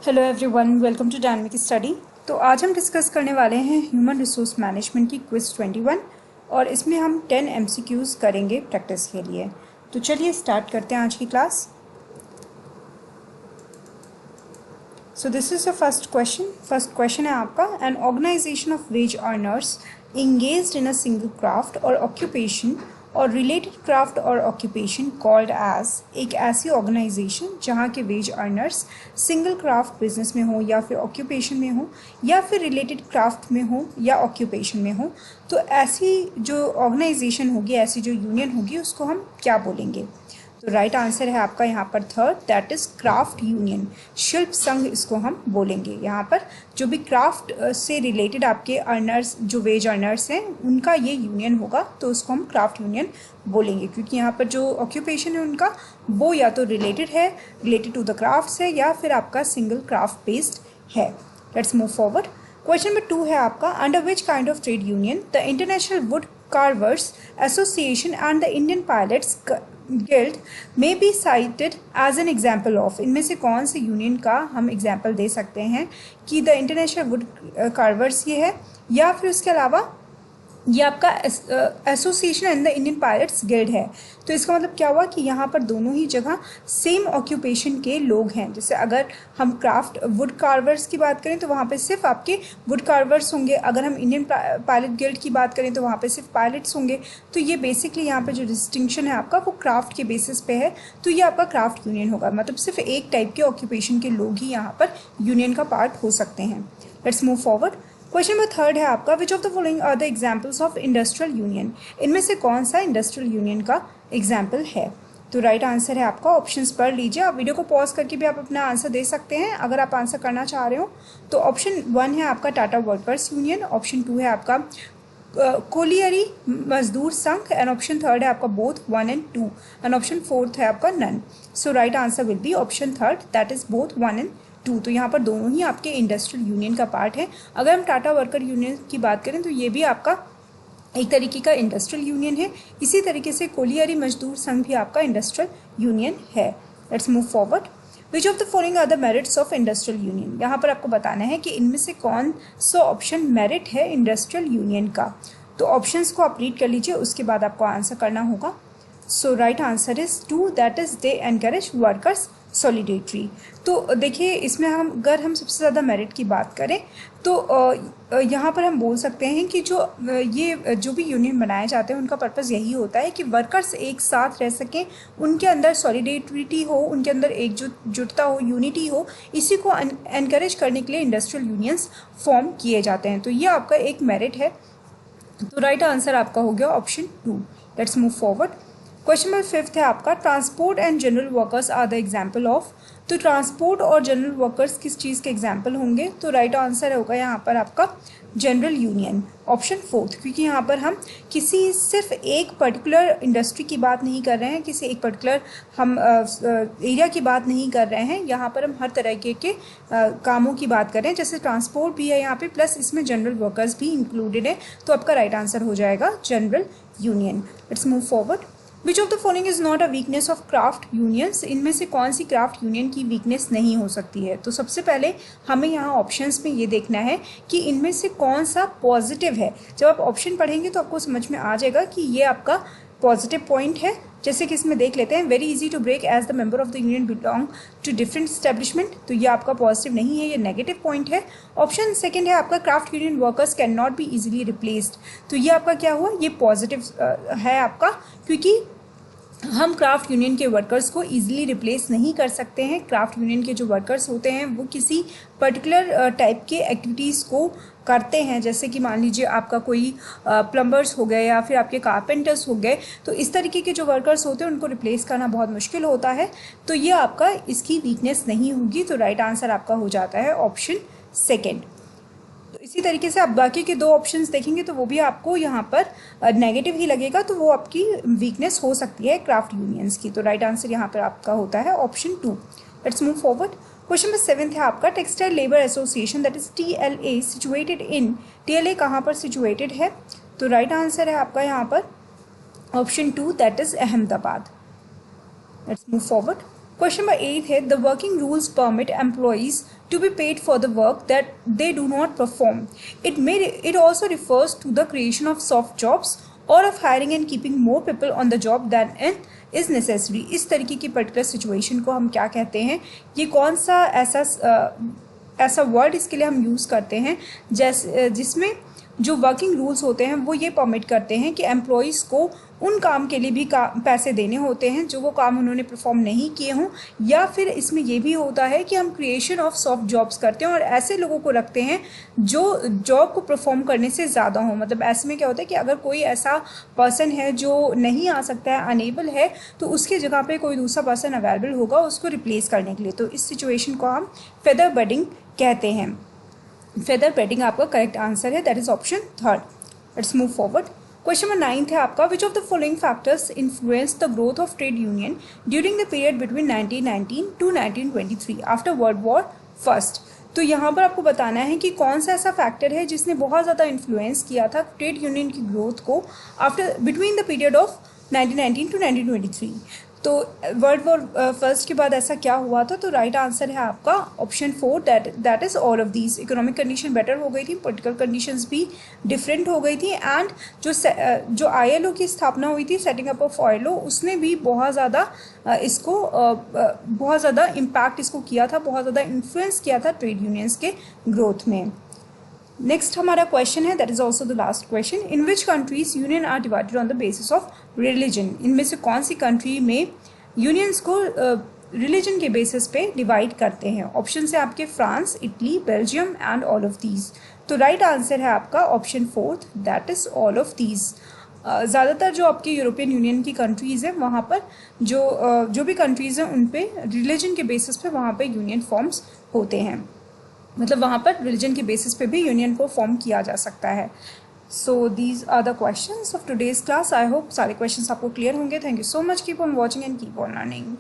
Hello everyone, welcome to dynamic study. तो आज हम डिस्कस करने वाले हैं ह्यूमन रिसोर्स मैनेजमेंट की क्विज 21 और इसमें हम 10 MCQs करेंगे प्रैक्टिस के लिए। तो चलिए स्टार्ट करते हैं आज की class. So this is the first question है आपका, an organisation of wage earners engaged in a single craft or occupation और रिलेटेड क्राफ्ट और ऑक्यूपेशन कॉल्ड एज, एक ऐसी ऑर्गेनाइजेशन जहाँ के wage earners single craft business में हो या फिर ऑक्यूपेशन में हो या फिर रिलेटेड क्राफ्ट में हो या ऑक्यूपेशन में हो, तो ऐसी जो ऑर्गेनाइजेशन होगी, ऐसी जो यूनियन होगी, उसको हम क्या बोलेंगे? तो राइट आंसर है आपका यहाँ पर third, that is craft union. शिल्प संघ इसको हम बोलेंगे। यहाँ पर जो भी क्राफ्ट से रिलेटेड आपके अर्नर्स, जो वेज अर्नर्स हैं, उनका ये यूनियन होगा, तो उसको हम क्राफ्ट यूनियन बोलेंगे, क्योंकि यहाँ पर जो ऑक्यूपेशन है उनका वो या तो रिलेटेड टू द क्राफ्ट्स है या फिर आपका सिंगल क्राफ्ट बेस्ड है। Let's move forward. Question number 2 है आपका, under which kind of trade union the international wood carvers association and the Indian pilots guild may be cited as an example of. इनमें से कौन से union का हम example दे सकते हैं कि द इंटरनेशनल वुड कार्वर्स ये है, या फिर उसके अलावा ये आपका association and the Indian pilots guild है। तो इसका मतलब क्या हुआ कि यहाँ पर दोनों ही जगह सेम ऑक्यूपेशन के लोग हैं। जैसे अगर हम क्राफ्ट वुड कार्वर्स की बात करें तो वहाँ पे सिर्फ आपके वुड कार्वर्स होंगे, अगर हम इंडियन पायलट गिल्ड की बात करें तो वहाँ पे सिर्फ पायलट्स होंगे। तो ये बेसिकली यहाँ पे जो डिस्टिंक्शन है आपका वो क्राफ्ट के बेसिस पे है, तो ये आपका क्राफ्ट यूनियन होगा। मतलब सिर्फ एक टाइप के ऑक्यूपेशन के लोग ही यहाँ पर यूनियन का पार्ट हो सकते हैं। Let's move forward. Question number 3 है आपका, which of the following are the examples of industrial union. इनमें से कौन सा इंडस्ट्रियल यूनियन का एग्जाम्पल है? तो राइट आंसर है आपका, ऑप्शंस पढ़ लीजिए। आप वीडियो को पॉज करके भी आप अपना आंसर दे सकते हैं अगर आप आंसर करना चाह रहे हो। तो ऑप्शन 1 है आपका टाटा वर्कर्स यूनियन, ऑप्शन 2 है आपका कोलियरी मजदूर संघ, एंड ऑप्शन 3 है आपका बोथ 1 and 2, एंड ऑप्शन 4 है आपका none. So right answer will be option 3, that is both 1 and 2। तो यहाँ पर दोनों ही आपके इंडस्ट्रियल यूनियन का पार्ट है। अगर हम टाटा वर्कर यूनियन की बात करें तो ये भी आपका एक तरीके का इंडस्ट्रियल यूनियन है। इसी तरीके से कोलियरी मजदूर संघ भी आपका इंडस्ट्रियल यूनियन है। Let's move forward. Which of the following are the merits of industrial union. यहाँ पर आपको बताना है कि इनमें से कौन सा ऑप्शन मेरिट है इंडस्ट्रियल यूनियन का। तो ऑप्शंस को आप रीड कर लीजिए, उसके बाद आपको आंसर करना होगा। So right answer is 2, that is they encourage workers solidarity. तो देखिए, इसमें अगर हम सबसे ज़्यादा मेरिट की बात करें तो यहाँ पर हम बोल सकते हैं कि जो भी यूनियन बनाए जाते हैं उनका पर्पज़ यही होता है कि वर्कर्स एक साथ रह सकें, उनके अंदर सॉलिडेटरी हो, उनके अंदर एकजुटता हो, यूनिटी हो। इसी को एनकरेज करने के लिए इंडस्ट्रियल यूनियंस फॉर्म किए जाते हैं। तो ये आपका एक मेरिट है। तो राइट आंसर आपका हो गया option 2। Let's move forward. Question number 5 है आपका, transport and general workers are the example of. तो ट्रांसपोर्ट और जनरल वर्कर्स किस चीज़ के एग्जाम्पल होंगे? तो राइट आंसर होगा यहाँ पर आपका जनरल यूनियन, ऑप्शन 4, क्योंकि यहाँ पर हम किसी सिर्फ एक पर्टिकुलर इंडस्ट्री की बात नहीं कर रहे हैं, किसी एक पर्टिकुलर हम एरिया की बात नहीं कर रहे हैं। यहाँ पर हम हर तरह के कामों की बात कर रहे हैं। जैसे ट्रांसपोर्ट भी है यहाँ पे, प्लस इसमें जनरल वर्कर्स भी इंक्लूडेड है। तो आपका राइट आंसर हो जाएगा general union. Let's move forward. Which of the following is not a weakness of craft unions. इनमें से कौन सी क्राफ्ट यूनियन की वीकनेस नहीं हो सकती है? तो सबसे पहले हमें यहाँ ऑप्शंस में ये देखना है कि इनमें से कौन सा पॉजिटिव है। जब आप ऑप्शन पढ़ेंगे तो आपको समझ में आ जाएगा कि ये आपका पॉजिटिव पॉइंट है। जैसे कि इसमें देख लेते हैं, very easy to break as the member of the union belong to different establishment. तो ये आपका पॉजिटिव नहीं है, ये नेगेटिव पॉइंट है। ऑप्शन 2 है आपका, craft union workers can not be easily replaced. तो ये आपका क्या हुआ, ये पॉजिटिव है आपका, क्योंकि हम क्राफ्ट यूनियन के वर्कर्स को इजीली रिप्लेस नहीं कर सकते हैं। क्राफ्ट यूनियन के जो वर्कर्स होते हैं वो किसी पर्टिकुलर टाइप के एक्टिविटीज़ को करते हैं। जैसे कि मान लीजिए आपका कोई प्लम्बर्स हो गए या फिर आपके कारपेंटर्स हो गए, तो इस तरीके के जो वर्कर्स होते हैं उनको रिप्लेस करना बहुत मुश्किल होता है। तो ये आपका इसकी वीकनेस नहीं होगी। तो राइट आंसर आपका हो जाता है ऑप्शन 2। तो इसी तरीके से आप बाकी के 2 ऑप्शंस देखेंगे तो वो भी आपको यहाँ पर नेगेटिव ही लगेगा, तो वो आपकी वीकनेस हो सकती है क्राफ्ट यूनियंस की। तो राइट आंसर यहाँ पर आपका होता है option 2। Let's move forward. Question number 7 है आपका, textile labour association that is TLA situated in. TLA कहाँ पर सिचुएटेड है? तो राइट आंसर है आपका यहाँ पर option 2, that is Ahmedabad. Let's move forward. Question number 8 है the working rules permit employees to be paid for the work that they do not perform. It also refers to the creation of soft jobs or of hiring and keeping more people on the job than is necessary. इस तरीके की particular situation को हम क्या कहते हैं, ये कौन सा ऐसा वर्ड इसके लिए हम यूज़ करते हैं जिसमें जो वर्किंग रूल्स होते हैं वो ये परमिट करते हैं कि एम्प्लॉयज़ को उन काम के लिए भी पैसे देने होते हैं जो वो काम उन्होंने परफॉर्म नहीं किए हों, या फिर इसमें ये भी होता है कि हम क्रिएशन ऑफ सॉफ्ट जॉब्स करते हैं और ऐसे लोगों को रखते हैं जो जॉब को परफॉर्म करने से ज़्यादा हो। मतलब ऐसे में क्या होता है कि अगर कोई ऐसा पर्सन है जो नहीं आ सकता है, अनेबल है, तो उसकी जगह पे कोई दूसरा पर्सन अवेलेबल होगा उसको रिप्लेस करने के लिए। तो इस सिचुएशन को हम फेदर बेडिंग कहते हैं। फेदर बेडिंग आपका करेक्ट आंसर है, that is option 3rd। Let's move forward. Question number 9 है आपका which of the following factors influence the growth of trade union during the period between 1919 to 1923 after world war first. तो यहाँ पर आपको बताना है कि कौन सा ऐसा फैक्टर है जिसने बहुत ज़्यादा इन्फ्लुएंस किया था ट्रेड यूनियन की ग्रोथ को after between the period of 1919 to 1923। तो वर्ल्ड वॉर फर्स्ट के बाद ऐसा क्या हुआ था? तो राइट आंसर है आपका option 4, that is all of these. Economic condition better हो गई थी, पॉलिटिकल कंडीशंस भी डिफरेंट हो गई थी, एंड जो ILO की स्थापना हुई थी, सेटिंग अप ऑफ ILO, उसने भी बहुत ज़्यादा बहुत ज़्यादा इम्पैक्ट इसको किया था, बहुत ज़्यादा इन्फ्लुएंस किया था ट्रेड यूनियंस के ग्रोथ में। नेक्स्ट हमारा क्वेश्चन है, that is also the last question, in which countries union are divided on the basis of religion. इनमें से कौन सी कंट्री में यूनियंस को रिलीजन के बेसिस पे डिवाइड करते हैं? ऑप्शन है आपके France, Italy, Belgium and all of these. तो राइट आंसर है आपका option 4th, that is all of these. ज़्यादातर जो आपकी यूरोपियन यूनियन की कंट्रीज़ हैं वहाँ पर जो भी कंट्रीज़ हैं उन पे रिलीजन के बेसिस पे वहाँ पे यूनियन फॉर्म्स होते हैं। मतलब वहाँ पर रिलीजन के बेसिस पे भी यूनियन को फॉर्म किया जा सकता है। So these are the questions of today's class. I hope सारे क्वेश्चंस आपको क्लियर होंगे। Thank you so much, keep on watching and keep on learning.